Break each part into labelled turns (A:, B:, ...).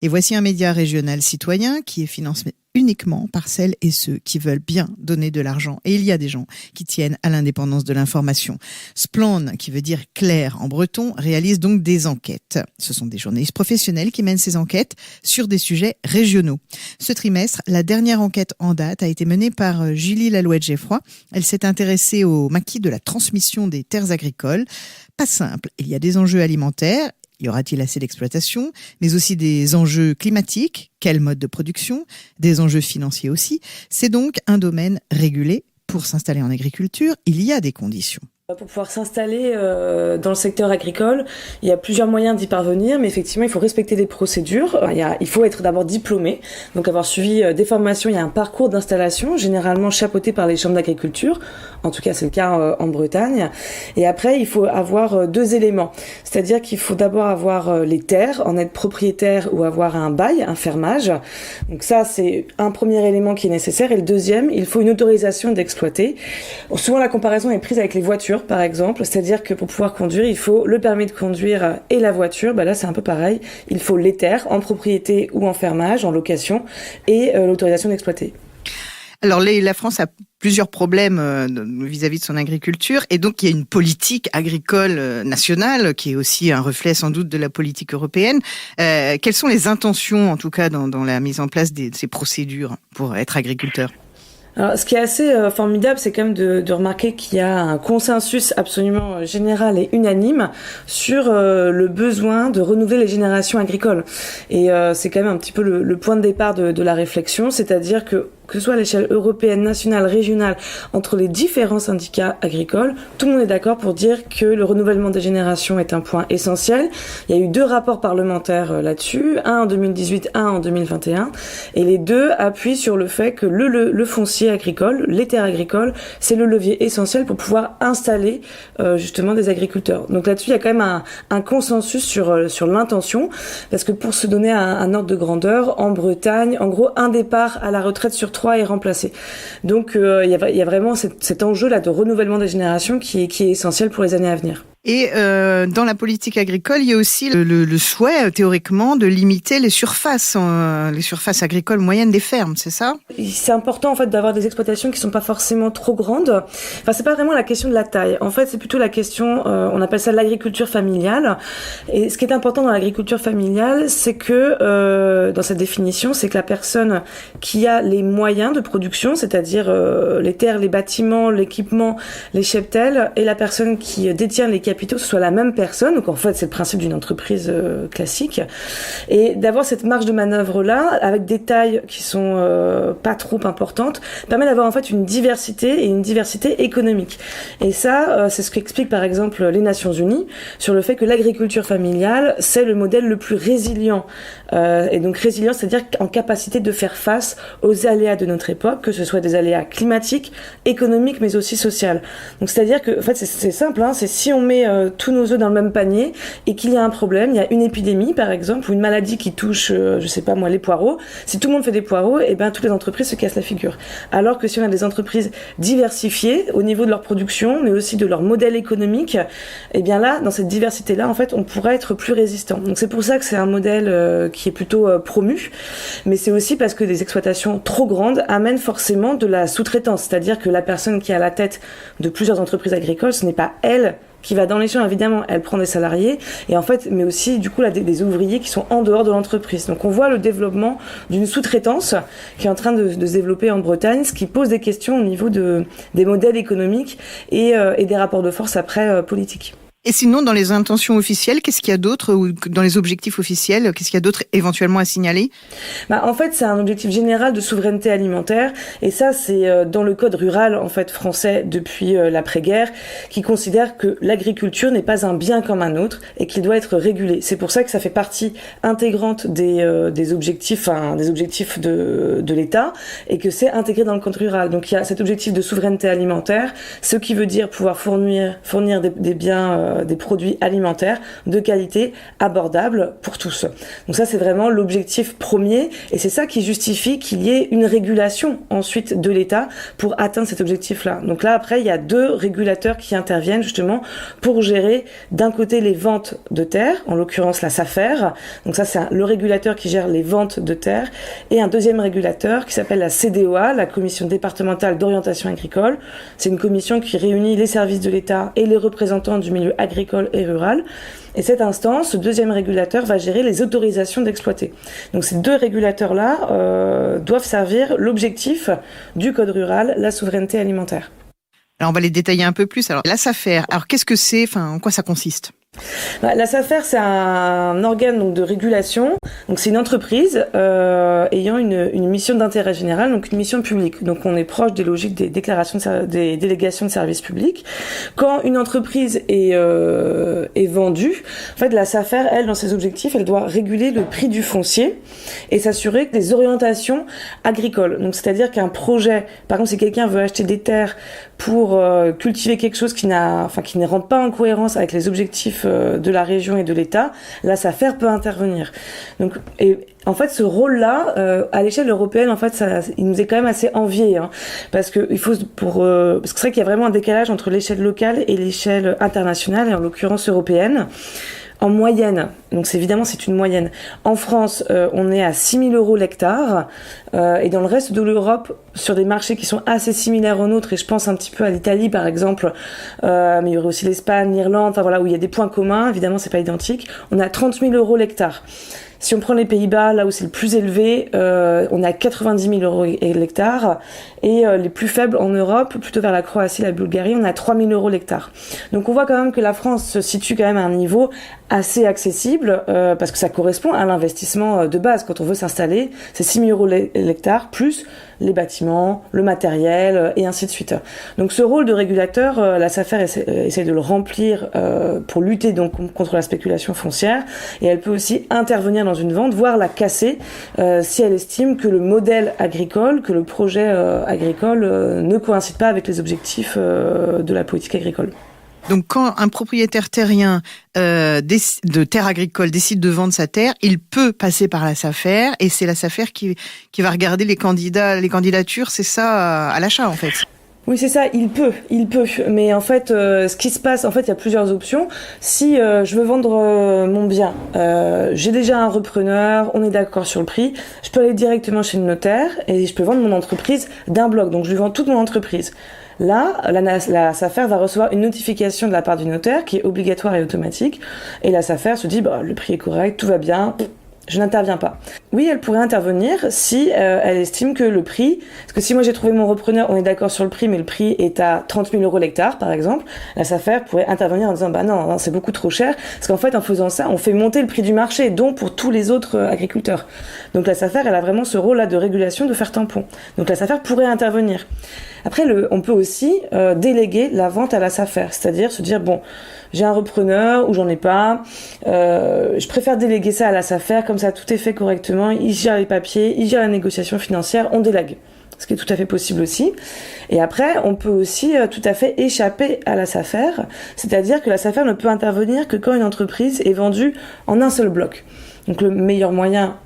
A: Et voici un média régional citoyen qui est financé uniquement par celles et ceux qui veulent bien donner de l'argent. Et il y a des gens qui tiennent à l'indépendance de l'information. Splon, qui veut dire clair en breton, réalise donc des enquêtes. Ce sont des journalistes professionnels qui mènent ces enquêtes sur des sujets régionaux. Ce trimestre, la dernière enquête en date a été menée par Julie Lalouette-Geffroy. Elle s'est intéressée au maquis de la transmission des terres agricoles. Pas simple, il y a des enjeux alimentaires. Y aura-t-il assez d'exploitation, mais aussi des enjeux climatiques, quel mode de production, des enjeux financiers aussi. C'est donc un domaine régulé. Pour s'installer en agriculture, il y a des conditions.
B: Pour pouvoir s'installer dans le secteur agricole, il y a plusieurs moyens d'y parvenir, mais effectivement, il faut respecter des procédures. Il faut être d'abord diplômé, donc avoir suivi des formations. Il y a un parcours d'installation, généralement chapeauté par les chambres d'agriculture. En tout cas, c'est le cas en Bretagne. Et après, il faut avoir deux éléments. C'est-à-dire qu'il faut d'abord avoir les terres, en être propriétaire ou avoir un bail, un fermage. Donc ça, c'est un premier élément qui est nécessaire. Et le deuxième, il faut une autorisation d'exploiter. Souvent, la comparaison est prise avec les voitures, par exemple. C'est-à-dire que pour pouvoir conduire, il faut le permis de conduire et la voiture. Là, c'est un peu pareil. Il faut les terres, en propriété ou en fermage, en location, et l'autorisation d'exploiter.
A: Alors, la France a plusieurs problèmes vis-à-vis de son agriculture, et donc il y a une politique agricole nationale qui est aussi un reflet sans doute de la politique européenne. Quelles sont les intentions, en tout cas, dans la mise en place de ces procédures pour être agriculteur ?
B: Alors, ce qui est assez formidable, c'est quand même de remarquer qu'il y a un consensus absolument général et unanime sur le besoin de renouveler les générations agricoles. Et c'est quand même un petit peu le point de départ de la réflexion, c'est-à-dire que ce soit à l'échelle européenne, nationale, régionale, entre les différents syndicats agricoles, tout le monde est d'accord pour dire que le renouvellement des générations est un point essentiel. Il y a eu 2 rapports parlementaires là-dessus, un en 2018, un en 2021, et les deux appuient sur le fait que le foncier agricole, les terres agricoles, c'est le levier essentiel pour pouvoir installer justement des agriculteurs. Donc là-dessus, il y a quand même un consensus sur l'intention, parce que pour se donner un ordre de grandeur, en Bretagne, en gros, un départ à la retraite sur 3 est remplacé. Donc il y a vraiment cet enjeu-là de renouvellement des générations qui est essentiel pour les années à venir.
A: Et dans la politique agricole, il y a aussi le souhait, théoriquement, de limiter les surfaces agricoles moyennes des fermes, c'est ça ?
B: C'est important en fait d'avoir des exploitations qui sont pas forcément trop grandes. Enfin, c'est pas vraiment la question de la taille. En fait, c'est plutôt la question, on appelle ça l'agriculture familiale. Et ce qui est important dans l'agriculture familiale, c'est que dans cette définition, c'est que la personne qui a les moyens de production, c'est-à-dire les terres, les bâtiments, l'équipement, les cheptels, et la personne qui détient les capitaux, ce soit la même personne. Donc en fait, c'est le principe d'une entreprise classique. Et d'avoir cette marge de manœuvre-là, avec des tailles qui sont pas trop importantes, permet d'avoir en fait une diversité et une diversité économique. Et ça, c'est ce qu'expliquent par exemple les Nations Unies sur le fait que l'agriculture familiale, c'est le modèle le plus résilient. Et donc résilient, c'est-à-dire en capacité de faire face aux aléas de notre époque, que ce soit des aléas climatiques, économiques, mais aussi sociales. Donc c'est-à-dire que en fait, c'est simple, c'est si on met tous nos œufs dans le même panier et qu'il y a un problème, il y a une épidémie par exemple, ou une maladie qui touche, je sais pas moi, les poireaux, si tout le monde fait des poireaux, et ben toutes les entreprises se cassent la figure. Alors que si on a des entreprises diversifiées au niveau de leur production, mais aussi de leur modèle économique, et bien là, dans cette diversité-là, en fait, on pourrait être plus résistant. Donc c'est pour ça que c'est un modèle qui est plutôt promu, mais c'est aussi parce que des exploitations trop grandes amènent forcément de la sous-traitance, c'est-à-dire que la personne qui est à la tête de plusieurs entreprises agricoles, ce n'est pas elle qui va dans les champs, évidemment, elle prend des salariés, et en fait, mais aussi, du coup, là, des ouvriers qui sont en dehors de l'entreprise. Donc, on voit le développement d'une sous-traitance qui est en train de se développer en Bretagne, ce qui pose des questions au niveau des modèles économiques et des rapports de force après politiques.
A: Et sinon, dans les intentions officielles, qu'est-ce qu'il y a d'autre, ou dans les objectifs officiels, qu'est-ce qu'il y a d'autre éventuellement à signaler ?
B: En fait, c'est un objectif général de souveraineté alimentaire, et ça, c'est dans le code rural en fait français depuis l'après-guerre, qui considère que l'agriculture n'est pas un bien comme un autre et qu'il doit être régulé. C'est pour ça que ça fait partie intégrante des objectifs de l'État, et que c'est intégré dans le code rural. Donc il y a cet objectif de souveraineté alimentaire, ce qui veut dire pouvoir fournir des biens des produits alimentaires de qualité abordable pour tous. Donc ça, c'est vraiment l'objectif premier et c'est ça qui justifie qu'il y ait une régulation ensuite de l'État pour atteindre cet objectif-là. Donc là, après, il y a 2 régulateurs qui interviennent justement pour gérer d'un côté les ventes de terre, en l'occurrence la SAFER. Donc ça, c'est le régulateur qui gère les ventes de terre et un deuxième régulateur qui s'appelle la CDOA, la Commission départementale d'orientation agricole. C'est une commission qui réunit les services de l'État et les représentants du milieu agricole et rural. Et cette instance, ce deuxième régulateur, va gérer les autorisations d'exploiter. Donc ces 2 régulateurs-là doivent servir l'objectif du Code rural, la souveraineté alimentaire.
A: Alors on va les détailler un peu plus. Alors la SAFER, alors qu'est-ce que c'est, en quoi ça consiste ?
B: La SAFER, c'est un organe donc de régulation. Donc c'est une entreprise ayant une mission d'intérêt général, donc une mission publique. Donc on est proche des logiques des déclarations des délégations de services publics. Quand une entreprise est vendue, en fait la SAFER, elle, dans ses objectifs, elle doit réguler le prix du foncier et s'assurer que des orientations agricoles. Donc c'est-à-dire qu'un projet, par exemple, si quelqu'un veut acheter des terres pour cultiver quelque chose qui ne rentre pas en cohérence avec les objectifs de la région et de l'État, la SAFER peut intervenir. Donc, et en fait, ce rôle-là, à l'échelle européenne, en fait, il nous est quand même assez envié, parce que parce que c'est vrai qu'il y a vraiment un décalage entre l'échelle locale et l'échelle internationale, et en l'occurrence européenne. En moyenne, donc c'est une moyenne. En France, on est à 6 000 € l'hectare, et dans le reste de l'Europe, sur des marchés qui sont assez similaires aux nôtres, et je pense un petit peu à l'Italie par exemple, mais il y aurait aussi l'Espagne, l'Irlande, où il y a des points communs, évidemment c'est pas identique, on a 30 000 € l'hectare. Si on prend les Pays-Bas, là où c'est le plus élevé, on a 90 000 € l'hectare. Et les plus faibles en Europe, plutôt vers la Croatie, la Bulgarie, on a 3 000 € l'hectare. Donc on voit quand même que la France se situe quand même à un niveau assez accessible, parce que ça correspond à l'investissement de base. Quand on veut s'installer, c'est 6 000 € l'hectare, plus les bâtiments, le matériel, et ainsi de suite. Donc ce rôle de régulateur, la SAFER essaie de le remplir pour lutter donc contre la spéculation foncière, et elle peut aussi intervenir dans une vente, voire la casser si elle estime que le modèle agricole, que le projet agricole ne coïncide pas avec les objectifs de la politique agricole.
A: Donc quand un propriétaire terrien de terre agricole décide de vendre sa terre, il peut passer par la SAFER, et c'est la SAFER qui va regarder les candidatures, c'est ça, à l'achat en fait.
B: Oui, c'est ça, il peut. Mais en fait, ce qui se passe, il y a plusieurs options. Si je veux vendre mon bien, j'ai déjà un repreneur, on est d'accord sur le prix, je peux aller directement chez le notaire et je peux vendre mon entreprise d'un bloc. Donc je lui vends toute mon entreprise. Là, la SAFER va recevoir une notification de la part du notaire qui est obligatoire et automatique. Et la SAFER se dit, le prix est correct, tout va bien, je n'interviens pas. Oui, elle pourrait intervenir si elle estime que le prix, parce que si moi j'ai trouvé mon repreneur, on est d'accord sur le prix, mais le prix est à 30 000 € l'hectare, par exemple, la SAFER pourrait intervenir en disant non, c'est beaucoup trop cher, parce qu'en fait, en faisant ça, on fait monter le prix du marché, donc pour tous les autres agriculteurs. Donc la SAFER, elle a vraiment ce rôle-là de régulation, de faire tampon. Donc la SAFER pourrait intervenir. Après, on peut aussi déléguer la vente à la SAFER, c'est-à-dire se dire j'ai un repreneur ou j'en ai pas, je préfère déléguer ça à la SAFER, comme ça tout est fait correctement, il gère les papiers, il gère la négociation financière, on délègue. Ce qui est tout à fait possible aussi. Et après, on peut aussi tout à fait échapper à la SAFER, c'est-à-dire que la SAFER ne peut intervenir que quand une entreprise est vendue en un seul bloc. Donc le meilleur moyen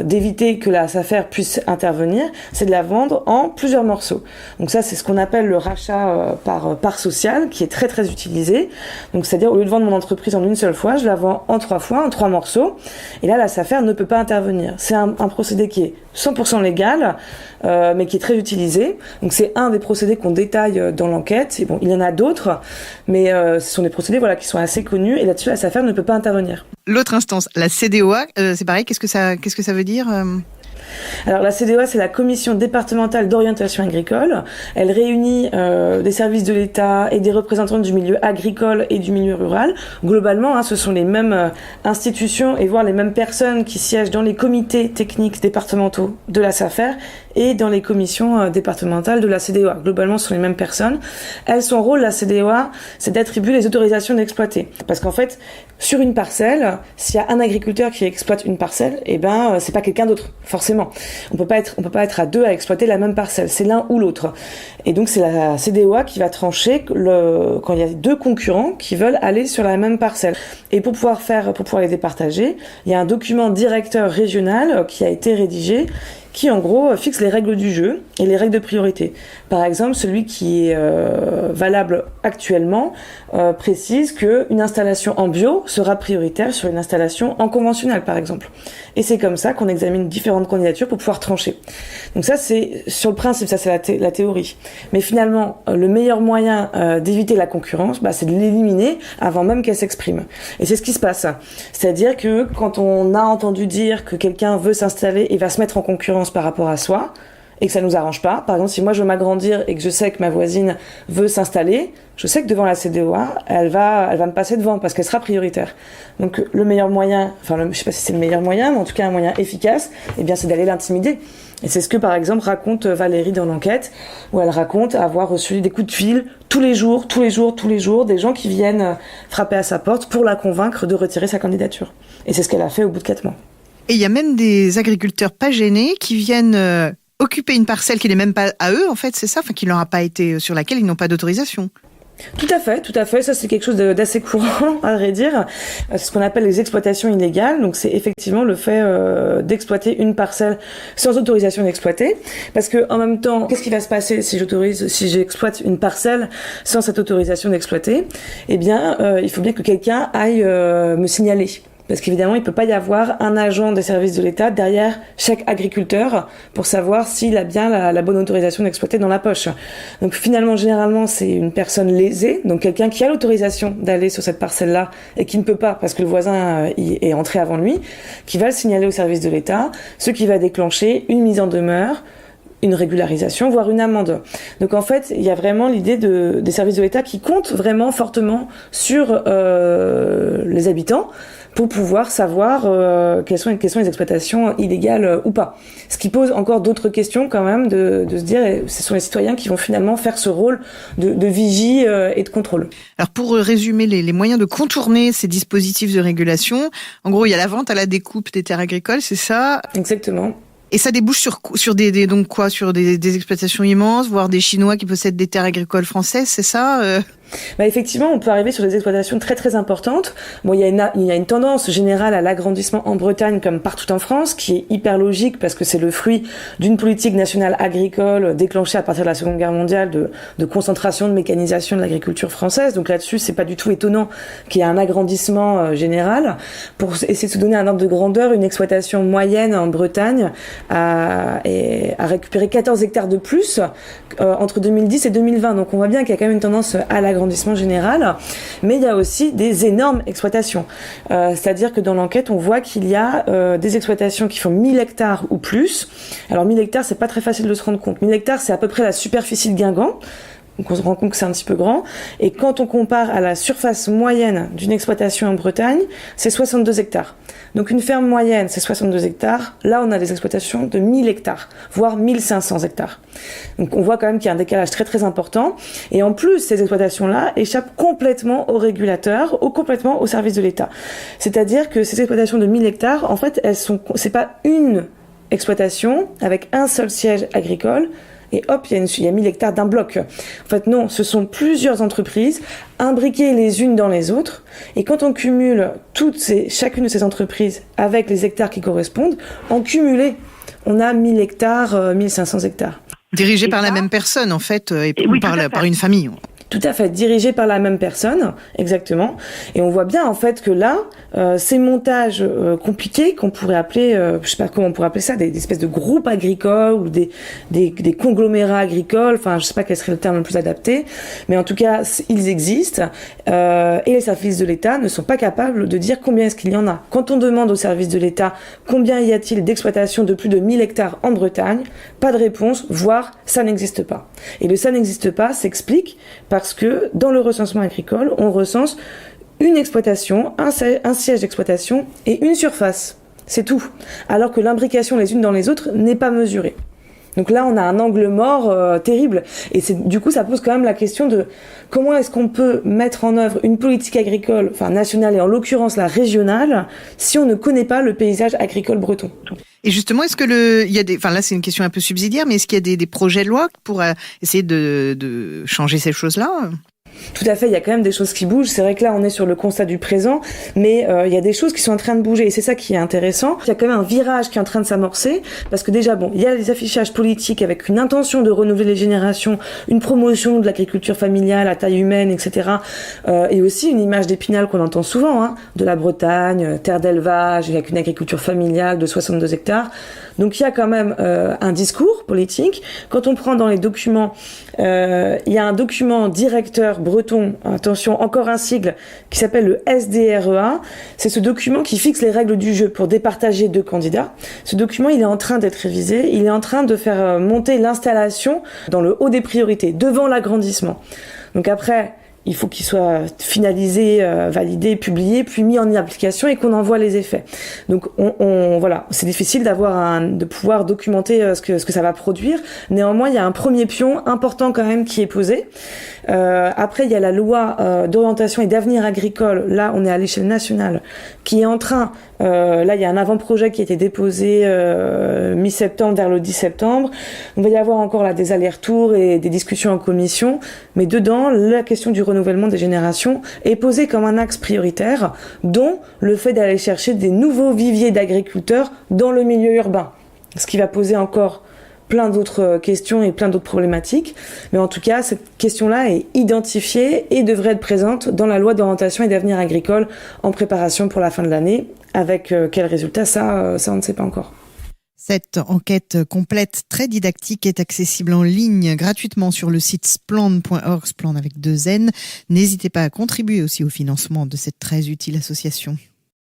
B: d'éviter que la SAFER puisse intervenir, c'est de la vendre en plusieurs morceaux. Donc ça, c'est ce qu'on appelle le rachat par part sociale, qui est très très utilisé. Donc c'est-à-dire, au lieu de vendre mon entreprise en une seule fois, je la vends en 3 fois, en 3 morceaux. Et là, la SAFER ne peut pas intervenir. C'est un procédé qui est 100% légal, mais qui est très utilisé. Donc c'est un des procédés qu'on détaille dans l'enquête. Et il y en a d'autres, mais ce sont des procédés qui sont assez connus. Et là-dessus, la SAFER ne peut pas intervenir.
A: L'autre instance, la CDOA, c'est pareil, qu'est-ce que ça veut dire
B: Alors la CDOA, c'est la Commission départementale d'orientation agricole. Elle réunit des services de l'État et des représentants du milieu agricole et du milieu rural. Globalement, ce sont les mêmes institutions et voire les mêmes personnes qui siègent dans les comités techniques départementaux de la SAFER et dans les commissions départementales de la CDOA. Globalement, ce sont les mêmes personnes. Son rôle, la CDOA, c'est d'attribuer les autorisations d'exploiter. Parce qu'en fait, sur une parcelle, s'il y a un agriculteur qui exploite une parcelle, c'est pas quelqu'un d'autre, forcément. On peut pas être à deux à exploiter la même parcelle. C'est l'un ou l'autre. Et donc, c'est la CDOA qui va trancher quand il y a deux concurrents qui veulent aller sur la même parcelle. Et pour pouvoir les départager, il y a un document directeur régional qui a été rédigé qui en gros fixe les règles du jeu et les règles de priorité. Par exemple, celui qui est valable actuellement précise qu'une installation en bio sera prioritaire sur une installation en conventionnel, par exemple. Et c'est comme ça qu'on examine différentes candidatures pour pouvoir trancher. Donc ça, c'est sur le principe, ça c'est la théorie. Mais finalement, le meilleur moyen d'éviter la concurrence, c'est de l'éliminer avant même qu'elle s'exprime. Et c'est ce qui se passe. C'est-à-dire que quand on a entendu dire que quelqu'un veut s'installer et va se mettre en concurrence par rapport à soi, et que ça nous arrange pas. Par exemple, si moi je veux m'agrandir et que je sais que ma voisine veut s'installer, je sais que devant la CDOA, elle va me passer devant parce qu'elle sera prioritaire. Donc le meilleur moyen, je sais pas si c'est le meilleur moyen, mais en tout cas un moyen efficace, c'est d'aller l'intimider. Et c'est ce que par exemple raconte Valérie dans l'enquête, où elle raconte avoir reçu des coups de fil tous les jours, des gens qui viennent frapper à sa porte pour la convaincre de retirer sa candidature. Et c'est ce qu'elle a fait au bout de 4 mois.
A: Et il y a même des agriculteurs pas gênés qui viennent occuper une parcelle qui n'est même pas à eux, en fait, c'est ça, qui leur a pas été, sur laquelle ils n'ont pas d'autorisation.
B: Tout à fait. Ça, c'est quelque chose d'assez courant, à vrai dire. C'est ce qu'on appelle les exploitations illégales. Donc, c'est effectivement le fait d'exploiter une parcelle sans autorisation d'exploiter. Parce que, en même temps, qu'est-ce qui va se passer si j'exploite une parcelle sans cette autorisation d'exploiter? Il faut bien que quelqu'un aille me signaler. Parce qu'évidemment, il peut pas y avoir un agent des services de l'État derrière chaque agriculteur pour savoir s'il a bien la bonne autorisation d'exploiter dans la poche. Donc finalement, généralement, c'est une personne lésée, donc quelqu'un qui a l'autorisation d'aller sur cette parcelle-là et qui ne peut pas parce que le voisin est entré avant lui, qui va le signaler au service de l'État, ce qui va déclencher une mise en demeure, une régularisation, voire une amende. Donc en fait, il y a vraiment l'idée des services de l'État qui comptent vraiment fortement sur les habitants pour pouvoir savoir quelles sont les exploitations illégales ou pas. Ce qui pose encore d'autres questions quand même de se dire, ce sont les citoyens qui vont finalement faire ce rôle de vigie et de contrôle.
A: Alors pour résumer les moyens de contourner ces dispositifs de régulation, en gros il y a la vente à la découpe des terres agricoles, c'est ça ?
B: Exactement.
A: Et ça débouche sur des exploitations immenses, voire des Chinois qui possèdent des terres agricoles françaises, c'est ça
B: Effectivement, on peut arriver sur des exploitations très très importantes. Bon, il y a une tendance générale à l'agrandissement en Bretagne comme partout en France, qui est hyper logique parce que c'est le fruit d'une politique nationale agricole déclenchée à partir de la Seconde Guerre mondiale de concentration, de mécanisation de l'agriculture française. Donc là-dessus, c'est pas du tout étonnant qu'il y ait un agrandissement général. Pour essayer de se donner un ordre de grandeur, une exploitation moyenne en Bretagne a récupéré 14 hectares de plus entre 2010 et 2020. Donc on voit bien qu'il y a quand même une tendance à l'agrandissement général, mais il y a aussi des énormes exploitations. C'est-à-dire que dans l'enquête, on voit qu'il y a des exploitations qui font 1000 hectares ou plus. Alors 1000 hectares, c'est pas très facile de se rendre compte. 1000 hectares, c'est à peu près la superficie de Guingamp. Donc on se rend compte que c'est un petit peu grand. Et quand on compare à la surface moyenne d'une exploitation en Bretagne, c'est 62 hectares. Donc une ferme moyenne, c'est 62 hectares. Là, on a des exploitations de 1000 hectares, voire 1500 hectares. Donc on voit quand même qu'il y a un décalage très très important. Et en plus, ces exploitations-là échappent complètement aux régulateurs, complètement au service de l'État. C'est-à-dire que ces exploitations de 1000 hectares, en fait, c'est pas une exploitation avec un seul siège agricole, et hop, il y a 1000 hectares d'un bloc. En fait, non, ce sont plusieurs entreprises imbriquées les unes dans les autres. Et quand on cumule chacune de ces entreprises avec les hectares qui correspondent, en cumulé, on a 1000 hectares, 1500 hectares.
A: Dirigés par la même personne, en fait, par une famille.
B: Tout à fait, dirigé par la même personne, exactement. Et on voit bien en fait que là, ces montages compliqués qu'on pourrait appeler, je sais pas comment on pourrait appeler ça, des espèces de groupes agricoles ou des conglomérats agricoles. Enfin, je sais pas quel serait le terme le plus adapté, mais en tout cas, ils existent. Et les services de l'État ne sont pas capables de dire combien est-ce qu'il y en a. Quand on demande aux services de l'État combien y a-t-il d'exploitations de plus de 1000 hectares en Bretagne, pas de réponse, voire ça n'existe pas. Et le ça n'existe pas s'explique parce que dans le recensement agricole, on recense une exploitation, un siège d'exploitation et une surface. C'est tout. Alors que l'imbrication les unes dans les autres n'est pas mesurée. Donc là, on a un angle mort terrible. Et du coup, ça pose quand même la question de comment est-ce qu'on peut mettre en œuvre une politique agricole, nationale et en l'occurrence la régionale, si on ne connaît pas le paysage agricole breton.
A: Et justement, est-ce que il y a là c'est une question un peu subsidiaire, mais est-ce qu'il y a des projets de loi pour essayer de changer ces choses-là?
B: Tout à fait, il y a quand même des choses qui bougent. C'est vrai que là, on est sur le constat du présent, mais il y a des choses qui sont en train de bouger et c'est ça qui est intéressant. Il y a quand même un virage qui est en train de s'amorcer parce que déjà, il y a des affichages politiques avec une intention de renouveler les générations, une promotion de l'agriculture familiale à taille humaine, etc. Et aussi une image d'Épinal qu'on entend souvent, de la Bretagne, terre d'élevage, avec une agriculture familiale de 62 hectares. Donc il y a quand même un discours politique. Quand on prend dans les documents, il y a un document directeur breton, attention, encore un sigle, qui s'appelle le SDREA. C'est ce document qui fixe les règles du jeu pour départager 2 candidats. Ce document, il est en train d'être révisé. Il est en train de faire monter l'installation dans le haut des priorités, devant l'agrandissement. Donc après, il faut qu'il soit finalisé, validé, publié, puis mis en application et qu'on en voit les effets. Donc voilà, c'est difficile de pouvoir documenter ce que ça va produire. Néanmoins, il y a un premier pion important quand même qui est posé. Après, il y a la loi d'orientation et d'avenir agricole. Là, on est à l'échelle nationale, qui est en train. Là, il y a un avant-projet qui a été déposé mi-septembre vers le 10 septembre. On va y avoir encore là des allers-retours et des discussions en commission. Mais dedans, la question du renouvellement des générations est posée comme un axe prioritaire, dont le fait d'aller chercher des nouveaux viviers d'agriculteurs dans le milieu urbain. Ce qui va poser encore plein d'autres questions et plein d'autres problématiques. Mais en tout cas, cette question-là est identifiée et devrait être présente dans la loi d'orientation et d'avenir agricole en préparation pour la fin de l'année. Avec quel résultat, ça on ne sait pas encore.
A: Cette enquête complète, très didactique, est accessible en ligne gratuitement sur le site spland.org, Spland avec 2 N. N'hésitez pas à contribuer aussi au financement de cette très utile association.